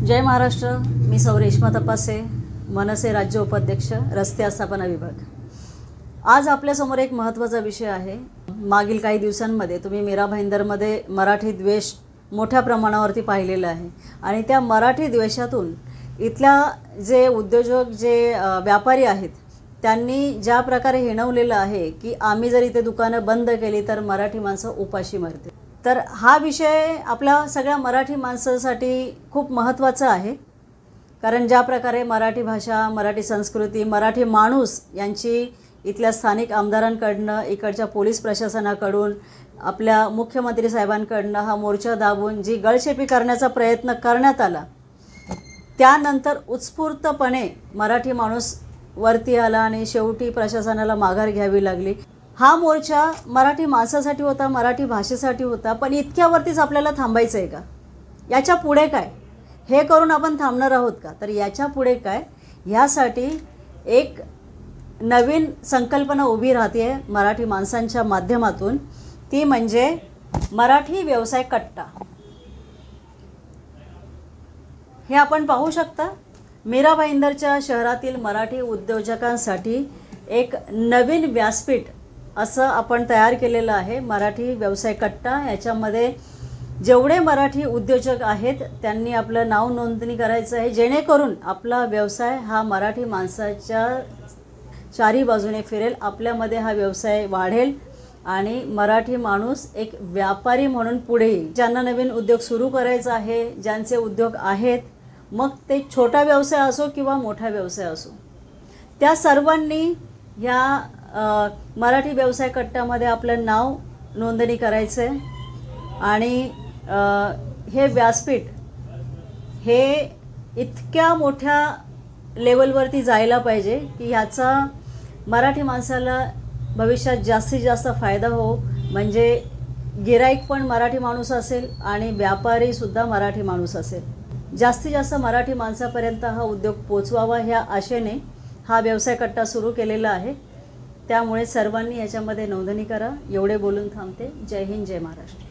जय महाराष्ट्र। मी सौ रेश्मा तपासे, मनसे राज्य उपाध्यक्ष, रस्ते आस्थापना विभाग। आज आपल्यासमोर एक महत्त्वाचा विषय आहे। मागील काही दिवसांमध्ये तुम्ही मीरा भाईंदरमध्ये मराठी द्वेष मोठ्या प्रमाणावरती पाहिलेला आहे आणि त्या मराठी द्वेषातून इथल्या जे उद्योजक जे व्यापारी आहेत त्यांनी ज्या प्रकारे हिणवलेलं आहे की आम्ही जर इथे दुकानं बंद केली तर मराठी माणसं उपाशी मरतील। तर हा विषय आपल्या सगळ्या मराठी माणसांसाठी खूप महत्त्वाचा आहे, कारण ज्या प्रकारे मराठी भाषा, मराठी संस्कृती, मराठी माणूस यांची इथल्या स्थानिक आमदारांकडनं, इकडच्या पोलीस प्रशासनाकडून, आपल्या मुख्यमंत्री साहेबांकडनं हा मोर्चा दाबून जी गळचेपी करण्याचा प्रयत्न करण्यात आला, त्यानंतर उत्स्फूर्तपणे मराठी माणूस वरती आला आणि शेवटी प्रशासनाला माघार घ्यावी लागली। हा मोर्चा मराठी माणसासाठी होता, मराठी भाषेसाठी होता, पण इतक्यावरतीच आपल्याला थांबायचं आहे का? याच्या पुढे काय? हे करून आपण थांबणार आहोत का? तर याच्या पुढे काय, ह्यासाठी एक नवीन संकल्पना उभी राहते मराठी माणसांच्या माध्यमातून, ती म्हणजे मराठी व्यवसाय कट्टा। हे आपण पाहू शकता, मीरा भाईंदरच्या शहरातील मराठी उद्योजकांसाठी एक नवीन व्यासपीठ असं आपण तयार केलेलं आहे, मराठी व्यवसाय कट्टा। याच्यामध्ये जेवढे मराठी उद्योजक आहेत त्यांनी आपलं नाव नोंदणी करायचं आहे, जेणेकरून आपला व्यवसाय हा मराठी माणसाच्या चारी बाजूने फिरेल, आपल्यामध्ये हा व्यवसाय वाढेल आणि मराठी माणूस एक व्यापारी म्हणून पुढे येईल। ज्यांना नवीन उद्योग सुरू करायचा आहे, ज्यांचे उद्योग आहेत, मग ते छोटा व्यवसाय असो किंवा मोठा व्यवसाय असो, त्या सर्वांनी ह्या मराठी व्यवसाय कट्ट्यामध्ये आपलं नाव नोंदणी करायचं आहे। आणि हे व्यासपीठ हे इतक्या मोठ्या लेवलवरती जायला पाहिजे की ह्याचा मराठी माणसाला भविष्यात जास्तीत जास्त फायदा हो, म्हणजे गिराईक पण मराठी माणूस असेल आणि व्यापारीसुद्धा मराठी माणूस असेल। जास्तीत जास्त मराठी माणसापर्यंत हा उद्योग पोचवावा ह्या आशेने हा व्यवसाय कट्टा सुरू केलेला आहे। त्यामुळे सर्वांनी याच्यामध्ये नोंदणी करा। एवढे बोलून थांबते। जय हिंद, जय महाराष्ट्र।